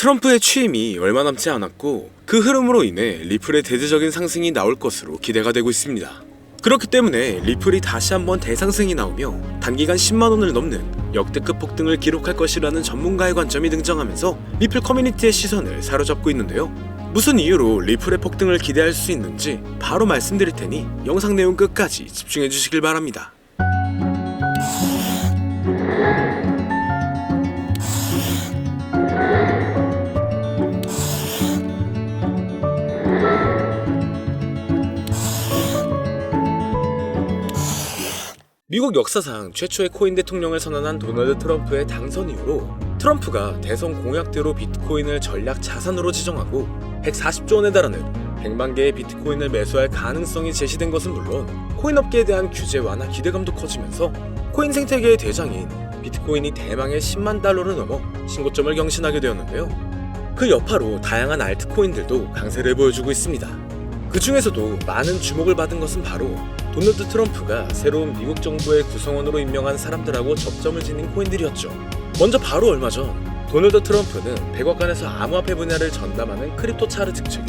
트럼프의 취임이 얼마 남지 않았고 그 흐름으로 인해 리플의 대대적인 상승이 나올 것으로 기대가 되고 있습니다. 그렇기 때문에 리플이 다시 한번 대상승이 나오며 단기간 10만원을 넘는 역대급 폭등을 기록할 것이라는 전문가의 관점이 등장하면서 리플 커뮤니티의 시선을 사로잡고 있는데요. 무슨 이유로 리플의 폭등을 기대할 수 있는지 바로 말씀드릴 테니 영상 내용 끝까지 집중해 주시길 바랍니다. 미국 역사상 최초의 코인 대통령을 선언한 도널드 트럼프의 당선 이후로 트럼프가 대선 공약대로 비트코인을 전략 자산으로 지정하고 140조 원에 달하는 100만 개의 비트코인을 매수할 가능성이 제시된 것은 물론 코인 업계에 대한 규제 완화 기대감도 커지면서 코인 생태계의 대장인 비트코인이 대망의 10만 달러를 넘어 신고점을 경신하게 되었는데요. 그 여파로 다양한 알트코인들도 강세를 보여주고 있습니다. 그 중에서도 많은 주목을 받은 것은 바로 도널드 트럼프가 새로운 미국 정부의 구성원으로 임명한 사람들하고 접점을 지닌 코인들이었죠. 먼저 바로 얼마 전 도널드 트럼프는 백악관에서 암호화폐 분야를 전담하는 크립토 차르 직책에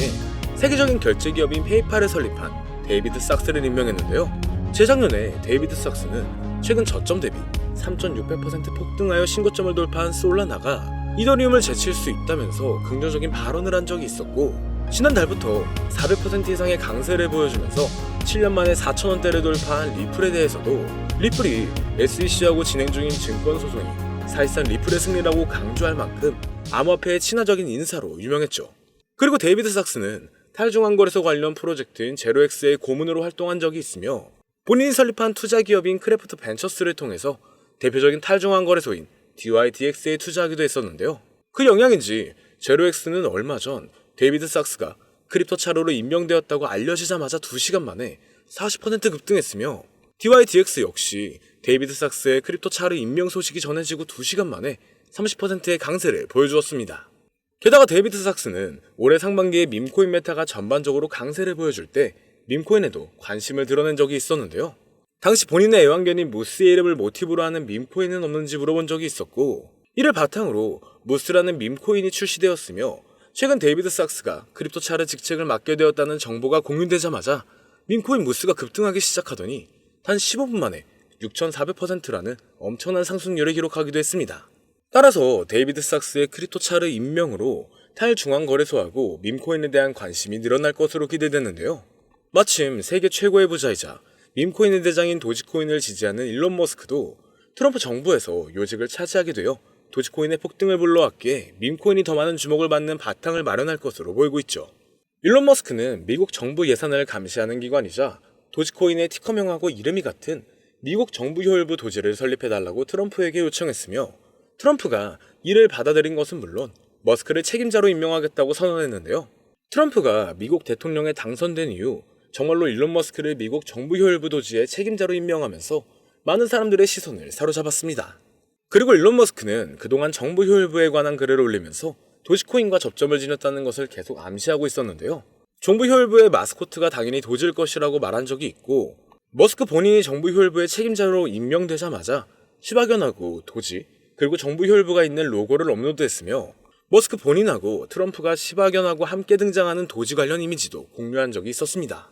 세계적인 결제 기업인 페이팔을 설립한 데이비드 삭스를 임명했는데요. 재작년에 데이비드 삭스는 최근 저점 대비 3,600% 폭등하여 신고점을 돌파한 솔라나가 이더리움을 제칠 수 있다면서 긍정적인 발언을 한 적이 있었고, 지난달부터 400% 이상의 강세를 보여주면서 7년 만에 4,000원대를 돌파한 리플에 대해서도 리플이 SEC하고 진행 중인 증권 소송이 사실상 리플의 승리라고 강조할 만큼 암호화폐의 친화적인 인사로 유명했죠. 그리고 데이비드 삭스는 탈중앙거래소 관련 프로젝트인 제로엑스의 고문으로 활동한 적이 있으며 본인이 설립한 투자 기업인 크래프트 벤처스를 통해서 대표적인 탈중앙거래소인 DYDX에 투자하기도 했었는데요. 그 영향인지 제로엑스는 얼마 전 데이비드 삭스가 크립토 차로로 임명되었다고 알려지자마자 2시간 만에 40% 급등했으며 DYDX 역시 데이비드 삭스의 크립토 차로 임명 소식이 전해지고 2시간 만에 30%의 강세를 보여주었습니다. 게다가 데이비드 삭스는 올해 상반기에 밈코인 메타가 전반적으로 강세를 보여줄 때 밈코인에도 관심을 드러낸 적이 있었는데요. 당시 본인의 애완견인 무스의 이름을 모티브로 하는 밈코인은 없는지 물어본 적이 있었고, 이를 바탕으로 무스라는 밈코인이 출시되었으며 최근 데이비드 삭스가 크립토 차르 직책을 맡게 되었다는 정보가 공유되자마자 밈코인 무스가 급등하기 시작하더니 단 15분 만에 6,400%라는 엄청난 상승률을 기록하기도 했습니다. 따라서 데이비드 삭스의 크립토 차르 임명으로 탈중앙거래소하고 밈코인에 대한 관심이 늘어날 것으로 기대되는데요. 마침 세계 최고의 부자이자 밈코인의 대장인 도지코인을 지지하는 일론 머스크도 트럼프 정부에서 요직을 차지하게 되어 도지코인의 폭등을 불러왔기에 밈코인이 더 많은 주목을 받는 바탕을 마련할 것으로 보이고 있죠. 일론 머스크는 미국 정부 예산을 감시하는 기관이자 도지코인의 티커명하고 이름이 같은 미국 정부 효율부 도지를 설립해달라고 트럼프에게 요청했으며, 트럼프가 이를 받아들인 것은 물론 머스크를 책임자로 임명하겠다고 선언했는데요. 트럼프가 미국 대통령에 당선된 이후 정말로 일론 머스크를 미국 정부 효율부 도지의 책임자로 임명하면서 많은 사람들의 시선을 사로잡았습니다. 그리고 일론 머스크는 그동안 정부 효율부에 관한 글을 올리면서 도지코인과 접점을 지녔다는 것을 계속 암시하고 있었는데요. 정부 효율부의 마스코트가 당연히 도지일 것이라고 말한 적이 있고, 머스크 본인이 정부 효율부의 책임자로 임명되자마자 시바견하고 도지, 그리고 정부 효율부가 있는 로고를 업로드했으며 머스크 본인하고 트럼프가 시바견하고 함께 등장하는 도지 관련 이미지도 공유한 적이 있었습니다.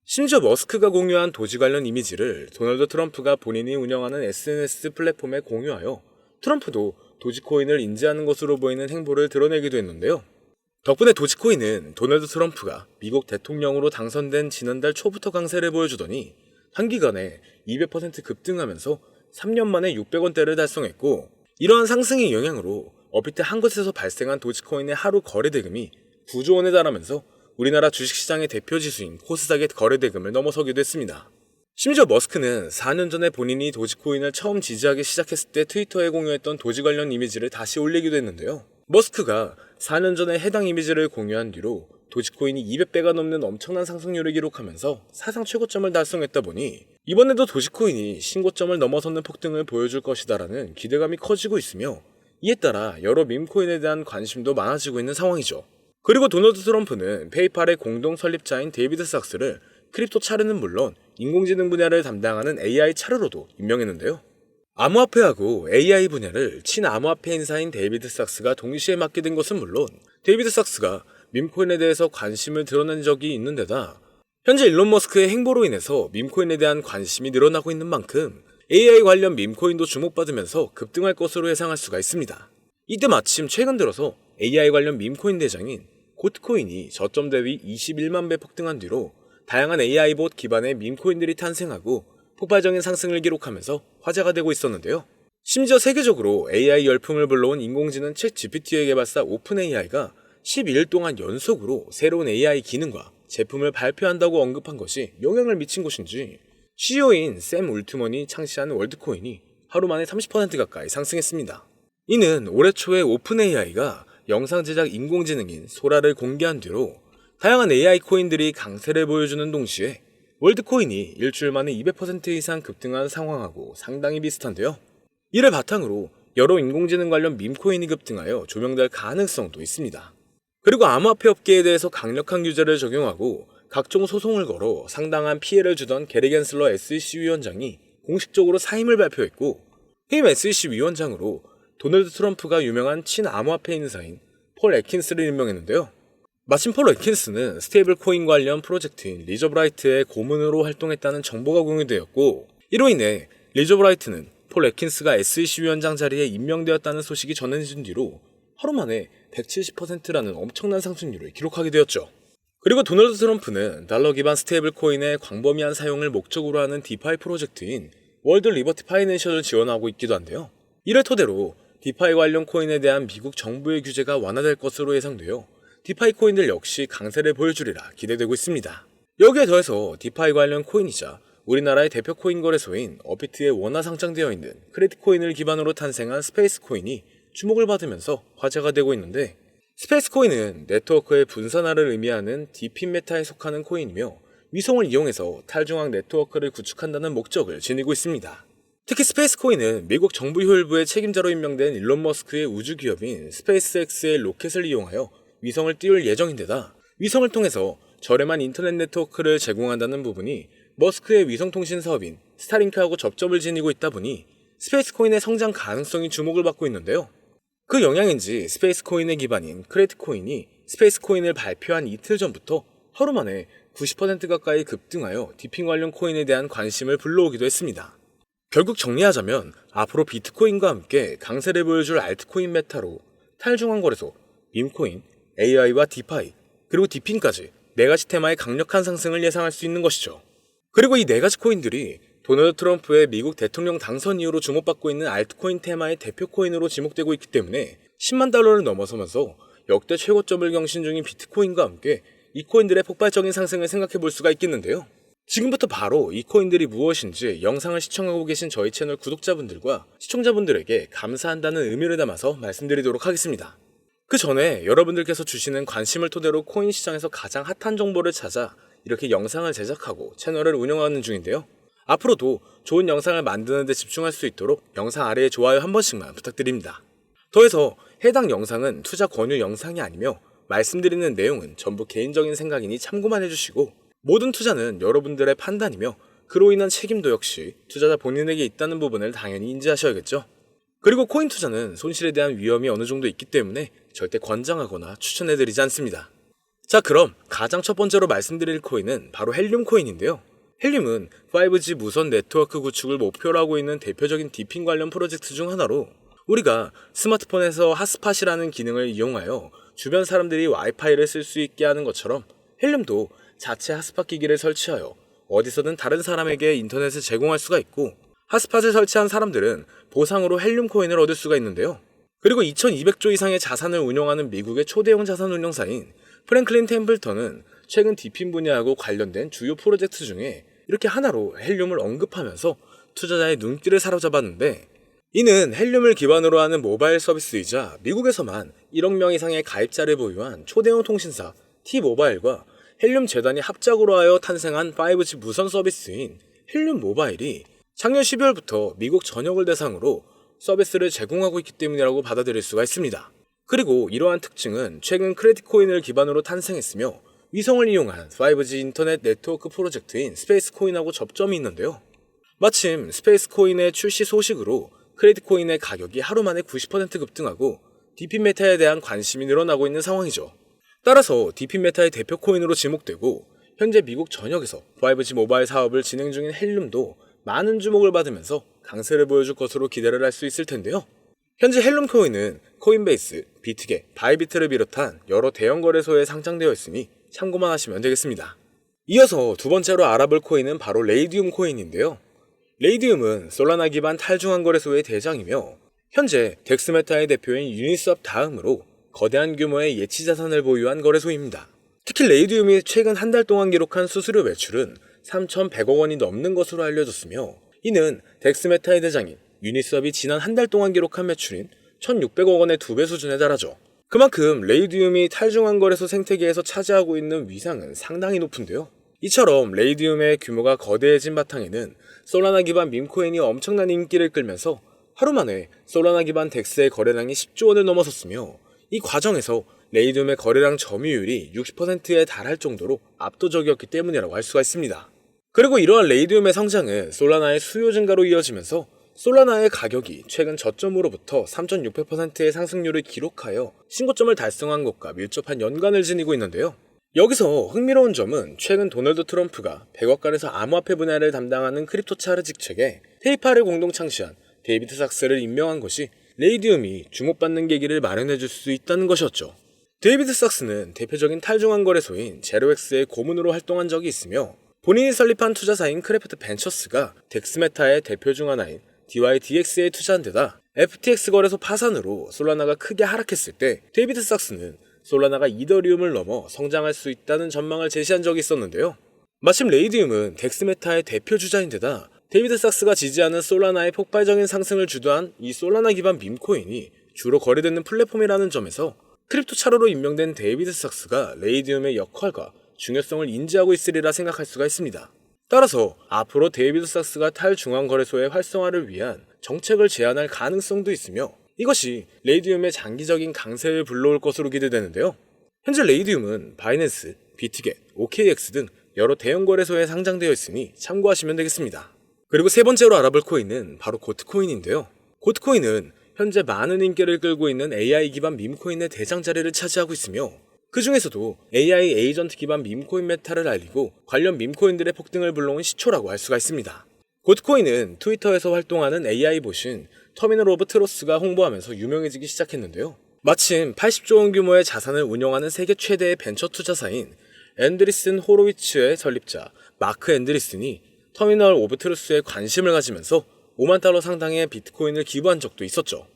심지어 머스크가 공유한 도지 관련 이미지를 도널드 트럼프가 본인이 운영하는 SNS 플랫폼에 공유하여 트럼프도 도지코인을 인지하는 것으로 보이는 행보를 드러내기도 했는데요. 덕분에 도지코인은 도널드 트럼프가 미국 대통령으로 당선된 지난달 초부터 강세를 보여주더니 단기간에 200% 급등하면서 3년 만에 600원대를 달성했고, 이러한 상승의 영향으로 업비트 한 곳에서 발생한 도지코인의 하루 거래 대금이 9조 원에 달하면서 우리나라 주식시장의 대표 지수인 코스닥의 거래 대금을 넘어서기도 했습니다. 심지어 머스크는 4년 전에 본인이 도지코인을 처음 지지하기 시작했을 때 트위터에 공유했던 도지 관련 이미지를 다시 올리기도 했는데요. 머스크가 4년 전에 해당 이미지를 공유한 뒤로 도지코인이 200배가 넘는 엄청난 상승률을 기록하면서 사상 최고점을 달성했다 보니 이번에도 도지코인이 신고점을 넘어서는 폭등을 보여줄 것이다라는 기대감이 커지고 있으며, 이에 따라 여러 밈코인에 대한 관심도 많아지고 있는 상황이죠. 그리고 도널드 트럼프는 페이팔의 공동 설립자인 데이비드 삭스를 크립토 차르는 물론 인공지능 분야를 담당하는 AI 차르로도 임명했는데요. 암호화폐하고 AI 분야를 친암호화폐 인사인 데이비드 sak스가 동시에 맡게 된 것은 물론 데이비드 sak스가 밈코인에 대해서 관심을 드러낸 적이 있는 데다 현재 일론 머스크의 행보로 인해서 밈코인에 대한 관심이 늘어나고 있는 만큼 AI 관련 밈코인도 주목받으면서 급등할 것으로 예상할 수가 있습니다. 이때 마침 최근 들어서 AI 관련 밈코인 대장인 고트코인이 저점 대비 21만 배 폭등한 뒤로 다양한 AI 봇 기반의 밈코인들이 탄생하고 폭발적인 상승을 기록하면서 화제가 되고 있었는데요. 심지어 세계적으로 AI 열풍을 불러온 인공지능 챗 GPT의 개발사 오픈AI가 12일 동안 연속으로 새로운 AI 기능과 제품을 발표한다고 언급한 것이 영향을 미친 것인지 CEO인 샘 울트먼이 창시한 월드코인이 하루 만에 30% 가까이 상승했습니다. 이는 올해 초에 오픈AI가 영상 제작 인공지능인 소라를 공개한 뒤로 다양한 AI 코인들이 강세를 보여주는 동시에 월드코인이 일주일 만에 200% 이상 급등한 상황하고 상당히 비슷한데요. 이를 바탕으로 여러 인공지능 관련 밈코인이 급등하여 조명될 가능성도 있습니다. 그리고 암호화폐 업계에 대해서 강력한 규제를 적용하고 각종 소송을 걸어 상당한 피해를 주던 게리 겐슬러 SEC 위원장이 공식적으로 사임을 발표했고 해임 SEC 위원장으로 도널드 트럼프가 유명한 친암호화폐 인사인 폴 애킨스를 임명했는데요. 마침 폴 애킨스는 스테이블 코인 관련 프로젝트인 리저브라이트의 고문으로 활동했다는 정보가 공유되었고 이로 인해 리저브라이트는 폴 애킨스가 SEC 위원장 자리에 임명되었다는 소식이 전해진 뒤로 하루 만에 170%라는 엄청난 상승률을 기록하게 되었죠. 그리고 도널드 트럼프는 달러 기반 스테이블 코인의 광범위한 사용을 목적으로 하는 디파이 프로젝트인 월드 리버티 파이낸셜을 지원하고 있기도 한데요. 이를 토대로 디파이 관련 코인에 대한 미국 정부의 규제가 완화될 것으로 예상되어 디파이 코인들 역시 강세를 보여주리라 기대되고 있습니다. 여기에 더해서 디파이 관련 코인이자 우리나라의 대표 코인 거래소인 업비트에 원화 상장되어 있는 크레딧 코인을 기반으로 탄생한 스페이스 코인이 주목을 받으면서 화제가 되고 있는데 스페이스 코인은 네트워크의 분산화를 의미하는 디핀 메타에 속하는 코인이며 위성을 이용해서 탈중앙 네트워크를 구축한다는 목적을 지니고 있습니다. 특히 스페이스 코인은 미국 정부 효율부의 책임자로 임명된 일론 머스크의 우주 기업인 스페이스X의 로켓을 이용하여 위성을 띄울 예정인데다 위성을 통해서 저렴한 인터넷 네트워크를 제공한다는 부분이 머스크의 위성통신 사업인 스타링크하고 접점을 지니고 있다 보니 스페이스 코인의 성장 가능성이 주목을 받고 있는데요. 그 영향인지 스페이스 코인의 기반인 크레딧 코인이 스페이스 코인을 발표한 이틀 전부터 하루 만에 90% 가까이 급등하여 디핑 관련 코인에 대한 관심을 불러오기도 했습니다. 결국 정리하자면 앞으로 비트코인과 함께 강세를 보여줄 알트코인 메타로 탈중앙 거래소, 밈코인, AI와 디파이, 그리고 디핑까지 4가지 테마의 강력한 상승을 예상할 수 있는 것이죠. 그리고 이 4가지 코인들이 도널드 트럼프의 미국 대통령 당선 이후로 주목받고 있는 알트코인 테마의 대표 코인으로 지목되고 있기 때문에 10만 달러를 넘어서면서 역대 최고점을 경신 중인 비트코인과 함께 이 코인들의 폭발적인 상승을 생각해 볼 수가 있겠는데요. 지금부터 바로 이 코인들이 무엇인지 영상을 시청하고 계신 저희 채널 구독자분들과 시청자분들에게 감사한다는 의미를 담아서 말씀드리도록 하겠습니다. 그 전에 여러분들께서 주시는 관심을 토대로 코인 시장에서 가장 핫한 정보를 찾아 이렇게 영상을 제작하고 채널을 운영하는 중인데요. 앞으로도 좋은 영상을 만드는 데 집중할 수 있도록 영상 아래에 좋아요 한 번씩만 부탁드립니다. 더해서 해당 영상은 투자 권유 영상이 아니며 말씀드리는 내용은 전부 개인적인 생각이니 참고만 해주시고 모든 투자는 여러분들의 판단이며 그로 인한 책임도 역시 투자자 본인에게 있다는 부분을 당연히 인지하셔야겠죠. 그리고 코인 투자는 손실에 대한 위험이 어느 정도 있기 때문에 절대 권장하거나 추천해드리지 않습니다. 자, 그럼 가장 첫 번째로 말씀드릴 코인은 바로 헬륨 코인인데요. 헬륨은 5G 무선 네트워크 구축을 목표로 하고 있는 대표적인 디핑 관련 프로젝트 중 하나로 우리가 스마트폰에서 핫스팟이라는 기능을 이용하여 주변 사람들이 와이파이를 쓸 수 있게 하는 것처럼 헬륨도 자체 핫스팟 기기를 설치하여 어디서든 다른 사람에게 인터넷을 제공할 수가 있고 핫스팟을 설치한 사람들은 보상으로 헬륨 코인을 얻을 수가 있는데요. 그리고 2200조 이상의 자산을 운영하는 미국의 초대형 자산 운용사인 프랭클린 템플턴은 최근 디핀 분야하고 관련된 주요 프로젝트 중에 이렇게 하나로 헬륨을 언급하면서 투자자의 눈길을 사로잡았는데 이는 헬륨을 기반으로 하는 모바일 서비스이자 미국에서만 1억 명 이상의 가입자를 보유한 초대형 통신사 T-모바일과 헬륨 재단이 합작으로 하여 탄생한 5G 무선 서비스인 헬륨 모바일이 작년 12월부터 미국 전역을 대상으로 서비스를 제공하고 있기 때문이라고 받아들일 수가 있습니다. 그리고 이러한 특징은 최근 크레딧 코인을 기반으로 탄생했으며 위성을 이용한 5G 인터넷 네트워크 프로젝트인 스페이스 코인하고 접점이 있는데요. 마침 스페이스 코인의 출시 소식으로 크레딧 코인의 가격이 하루 만에 90% 급등하고 디핀 메타에 대한 관심이 늘어나고 있는 상황이죠. 따라서 디핀 메타의 대표 코인으로 지목되고 현재 미국 전역에서 5G 모바일 사업을 진행 중인 헬룸도 많은 주목을 받으면서 강세를 보여줄 것으로 기대를 할 수 있을 텐데요. 현재 헬룸 코인은 코인베이스, 비트겟, 바이비트를 비롯한 여러 대형 거래소에 상장되어 있으니 참고만 하시면 되겠습니다. 이어서 두 번째로 알아볼 코인은 바로 레이디움 코인인데요. 레이디움은 솔라나 기반 탈중앙 거래소의 대장이며 현재 덱스메타의 대표인 유니스왑 다음으로 거대한 규모의 예치 자산을 보유한 거래소입니다. 특히 레이디움이 최근 한 달 동안 기록한 수수료 매출은 3,100억 원이 넘는 것으로 알려졌으며 이는 덱스메타의 대장인 유니스왑이 지난 한 달 동안 기록한 매출인 1,600억 원의 2배 수준에 달하죠. 그만큼 레이디움이 탈중앙 거래소 생태계에서 차지하고 있는 위상은 상당히 높은데요. 이처럼 레이디움의 규모가 거대해진 바탕에는 솔라나 기반 밈코인이 엄청난 인기를 끌면서 하루 만에 솔라나 기반 덱스의 거래량이 10조 원을 넘어섰으며 이 과정에서 레이디움의 거래량 점유율이 60%에 달할 정도로 압도적이었기 때문이라고 할 수가 있습니다. 그리고 이러한 레이디움의 성장은 솔라나의 수요 증가로 이어지면서 솔라나의 가격이 최근 저점으로부터 3,600%의 상승률을 기록하여 신고점을 달성한 것과 밀접한 연관을 지니고 있는데요. 여기서 흥미로운 점은 최근 도널드 트럼프가 백악관에서 암호화폐 분야를 담당하는 크립토 차르직 책에 페이팔을 공동 창시한 데이비드 sak스를 임명한 것이 레이디움이 주목받는 계기를 마련해줄 수 있다는 것이었죠. 데이비드 sak스는 대표적인 탈중앙 거래소인 제로엑스의 고문으로 활동한 적이 있으며 본인이 설립한 투자사인 크래프트 벤처스가 덱스메타의 대표 중 하나인 DYDX에 투자한 데다 FTX 거래소 파산으로 솔라나가 크게 하락했을 때 데이비드 sak스는 솔라나가 이더리움을 넘어 성장할 수 있다는 전망을 제시한 적이 있었는데요. 마침 레이디움은 덱스메타의 대표 주자인데다 데이비드 sak스가 지지하는 솔라나의 폭발적인 상승을 주도한 이 솔라나 기반 밈코인이 주로 거래되는 플랫폼이라는 점에서 크립토 차로로 임명된 데이비드 sak스가 레이디움의 역할과 중요성을 인지하고 있으리라 생각할 수가 있습니다. 따라서 앞으로 데이비드 sak스가 탈중앙 거래소의 활성화를 위한 정책을 제안할 가능성도 있으며 이것이 레이디움의 장기적인 강세를 불러올 것으로 기대되는데요. 현재 레이디움은 바이낸스, 비트겟, OKX 등 여러 대형 거래소에 상장되어 있으니 참고하시면 되겠습니다. 그리고 세 번째로 알아볼 코인은 바로 고트코인인데요. 고트코인은 현재 많은 인기를 끌고 있는 AI 기반 밈코인의 대장 자리를 차지하고 있으며 그 중에서도 AI 에이전트 기반 밈코인 메타를 알리고 관련 밈코인들의 폭등을 불러온 시초라고 할 수가 있습니다. 고트코인은 트위터에서 활동하는 AI 보신 터미널 오브 트로스가 홍보하면서 유명해지기 시작했는데요. 마침 80조 원 규모의 자산을 운영하는 세계 최대의 벤처 투자사인 앤드리슨 호로위츠의 설립자 마크 앤드리슨이 터미널 오브 트루스에 관심을 가지면서 5만 달러 상당의 비트코인을 기부한 적도 있었죠.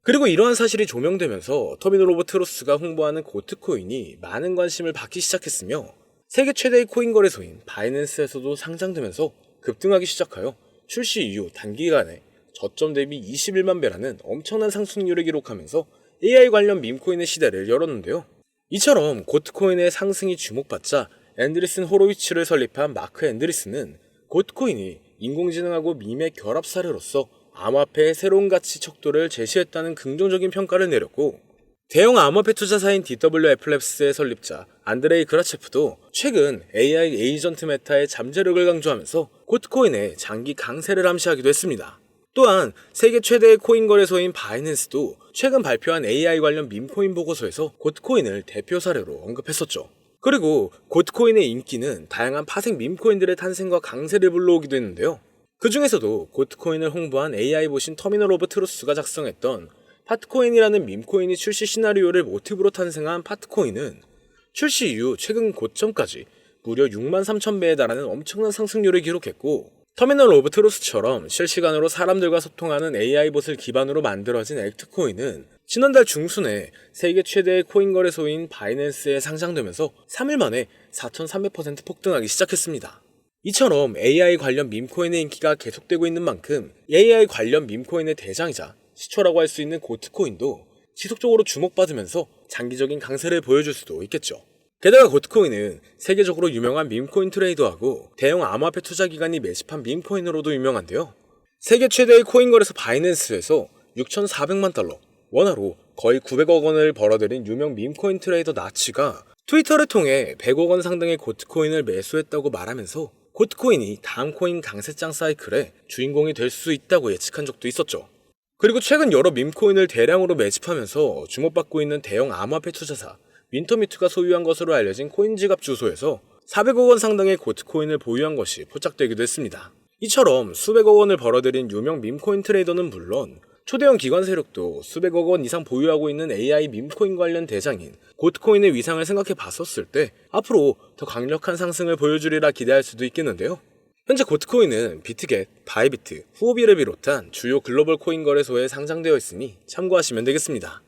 그리고 이러한 사실이 조명되면서 터미널 오브 트루스가 홍보하는 고트코인이 많은 관심을 받기 시작했으며 세계 최대의 코인 거래소인 바이낸스에서도 상장되면서 급등하기 시작하여 출시 이후 단기간에 저점 대비 21만 배라는 엄청난 상승률을 기록하면서 AI 관련 밈코인의 시대를 열었는데요. 이처럼 고트코인의 상승이 주목받자 앤드리슨 호로위츠를 설립한 마크 앤드리슨은 고트코인이 인공지능하고 밈의 결합 사례로서 암호화폐의 새로운 가치 척도를 제시했다는 긍정적인 평가를 내렸고 대형 암호화폐 투자사인 DWFLabs의 설립자 안드레이 그라체프도 최근 AI 에이전트 메타의 잠재력을 강조하면서 고트코인의 장기 강세를 암시하기도 했습니다. 또한 세계 최대의 코인 거래소인 바이낸스도 최근 발표한 AI 관련 밈코인 보고서에서 고트코인을 대표 사례로 언급했었죠. 그리고 고트코인의 인기는 다양한 파생 밈코인들의 탄생과 강세를 불러오기도 했는데요. 그 중에서도 고트코인을 홍보한 AI 보신 터미널 오브 트루스가 작성했던 파트코인이라는 밈코인이 출시 시나리오를 모티브로 탄생한 파트코인은 출시 이후 최근 고점까지 무려 6만 3천 배에 달하는 엄청난 상승률을 기록했고 터미널 오브 트루스처럼 실시간으로 사람들과 소통하는 AI봇을 기반으로 만들어진 액트코인은 지난달 중순에 세계 최대의 코인 거래소인 바이낸스에 상장되면서 3일 만에 4,300% 폭등하기 시작했습니다. 이처럼 AI 관련 밈코인의 인기가 계속되고 있는 만큼 AI 관련 밈코인의 대장이자 시초라고 할 수 있는 고트코인도 지속적으로 주목받으면서 장기적인 강세를 보여줄 수도 있겠죠. 게다가 고트코인은 세계적으로 유명한 밈코인 트레이더하고 대형 암호화폐 투자기관이 매집한 밈코인으로도 유명한데요. 세계 최대의 코인 거래소 바이낸스에서 6,400만 달러, 원화로 거의 900억 원을 벌어들인 유명 밈코인 트레이더 나치가 트위터를 통해 100억 원 상당의 고트코인을 매수했다고 말하면서 고트코인이 다음 코인 강세장 사이클의 주인공이 될 수 있다고 예측한 적도 있었죠. 그리고 최근 여러 밈코인을 대량으로 매집하면서 주목받고 있는 대형 암호화폐 투자사 윈터뮤트가 소유한 것으로 알려진 코인 지갑 주소에서 400억 원 상당의 고트코인을 보유한 것이 포착되기도 했습니다. 이처럼 수백억 원을 벌어들인 유명 밈코인 트레이더는 물론 초대형 기관 세력도 수백억 원 이상 보유하고 있는 AI 밈코인 관련 대장인 고트코인의 위상을 생각해 봤었을 때 앞으로 더 강력한 상승을 보여주리라 기대할 수도 있겠는데요. 현재 고트코인은 비트겟, 바이비트, 후오비를 비롯한 주요 글로벌 코인 거래소에 상장되어 있으니 참고하시면 되겠습니다.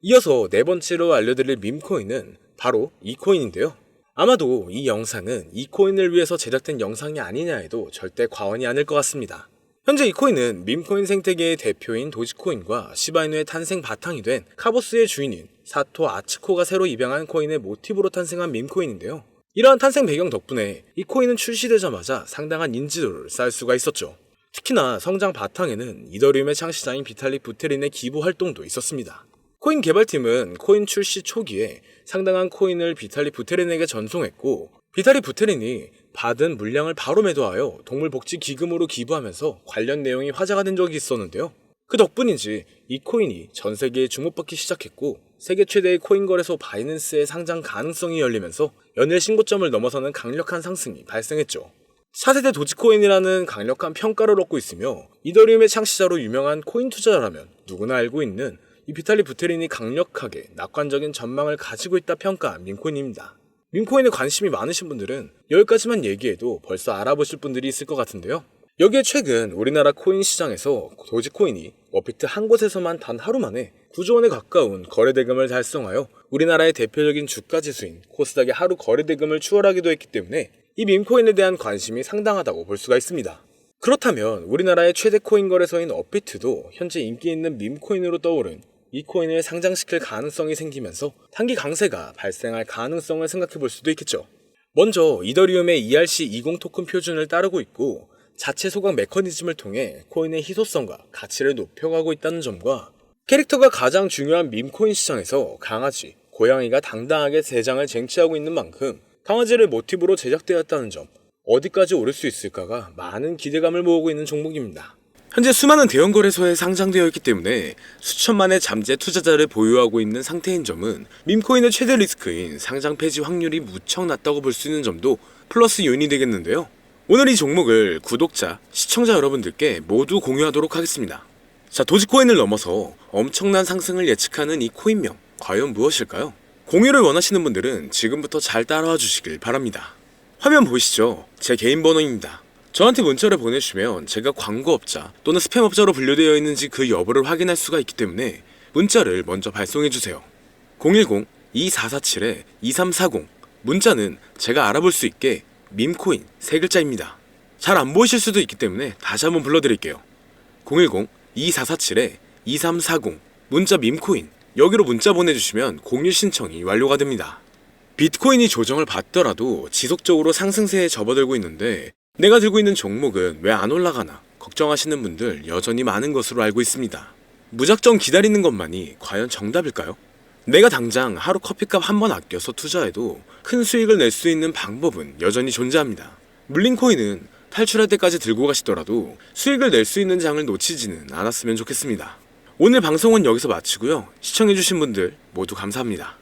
이어서 네 번째로 알려드릴 밈코인은 바로 이코인인데요. 아마도 이 영상은 이코인을 위해서 제작된 영상이 아니냐 해도 절대 과언이 아닐 것 같습니다. 현재 이코인은 밈코인 생태계의 대표인 도지코인과 시바이누의 탄생 바탕이 된 카보스의 주인인 사토 아츠코가 새로 입양한 코인의 모티브로 탄생한 밈코인인데요. 이러한 탄생 배경 덕분에 이 코인은 출시되자마자 상당한 인지도를 쌓을 수가 있었죠. 특히나 성장 바탕에는 이더리움의 창시자인 비탈릭 부테린의 기부 활동도 있었습니다. 코인 개발팀은 코인 출시 초기에 상당한 코인을 비탈릭 부테린에게 전송했고 비탈릭 부테린이 받은 물량을 바로 매도하여 동물복지기금으로 기부하면서 관련 내용이 화제가 된 적이 있었는데요. 그 덕분인지 이 코인이 전 세계에 주목받기 시작했고 세계 최대의 코인 거래소 바이낸스의 상장 가능성이 열리면서 연일 신고점을 넘어서는 강력한 상승이 발생했죠. 차세대 도지코인이라는 강력한 평가를 얻고 있으며 이더리움의 창시자로 유명한 코인 투자자라면 누구나 알고 있는 이 비탈릭 부테린이 강력하게 낙관적인 전망을 가지고 있다 평가한 밈코인입니다. 밈코인에 관심이 많으신 분들은 여기까지만 얘기해도 벌써 알아보실 분들이 있을 것 같은데요. 여기에 최근 우리나라 코인 시장에서 도지코인이 워피트 한 곳에서만 단 하루 만에 9조 원에 가까운 거래대금을 달성하여 우리나라의 대표적인 주가지수인 코스닥의 하루 거래대금을 추월하기도 했기 때문에 이 밈코인에 대한 관심이 상당하다고 볼 수가 있습니다. 그렇다면 우리나라의 최대 코인 거래소인 업비트도 현재 인기 있는 밈코인으로 떠오른 이 코인을 상장시킬 가능성이 생기면서 단기 강세가 발생할 가능성을 생각해 볼 수도 있겠죠. 먼저 이더리움의 ERC20 토큰 표준을 따르고 있고 자체 소각 메커니즘을 통해 코인의 희소성과 가치를 높여가고 있다는 점과 캐릭터가 가장 중요한 밈코인 시장에서 강아지, 고양이가 당당하게 대장을 쟁취하고 있는 만큼 강아지를 모티브로 제작되었다는 점, 어디까지 오를 수 있을까가 많은 기대감을 모으고 있는 종목입니다. 현재 수많은 대형 거래소에 상장되어 있기 때문에 수천만의 잠재 투자자를 보유하고 있는 상태인 점은 밈코인의 최대 리스크인 상장 폐지 확률이 무척 낮다고 볼 수 있는 점도 플러스 요인이 되겠는데요. 오늘 이 종목을 구독자, 시청자 여러분들께 모두 공유하도록 하겠습니다. 자, 도지코인을 넘어서 엄청난 상승을 예측하는 이 코인명, 과연 무엇일까요? 공유를 원하시는 분들은 지금부터 잘 따라와 주시길 바랍니다. 화면 보이시죠? 제 개인 번호입니다. 저한테 문자를 보내주시면 제가 광고업자 또는 스팸업자로 분류되어 있는지 그 여부를 확인할 수가 있기 때문에 문자를 먼저 발송해주세요. 010-2447-2340 문자는 제가 알아볼 수 있게 밈코인 3글자입니다. 잘 안 보이실 수도 있기 때문에 다시 한번 불러드릴게요. 010-2447-2340 문자 밈코인 여기로 문자 보내주시면 공유 신청이 완료가 됩니다. 비트코인이 조정을 받더라도 지속적으로 상승세에 접어들고 있는데 내가 들고 있는 종목은 왜 안 올라가나 걱정하시는 분들 여전히 많은 것으로 알고 있습니다. 무작정 기다리는 것만이 과연 정답일까요? 내가 당장 하루 커피값 한 번 아껴서 투자해도 큰 수익을 낼 수 있는 방법은 여전히 존재합니다. 물린코인은 탈출할 때까지 들고 가시더라도 수익을 낼 수 있는 장을 놓치지는 않았으면 좋겠습니다. 오늘 방송은 여기서 마치고요. 시청해주신 분들 모두 감사합니다.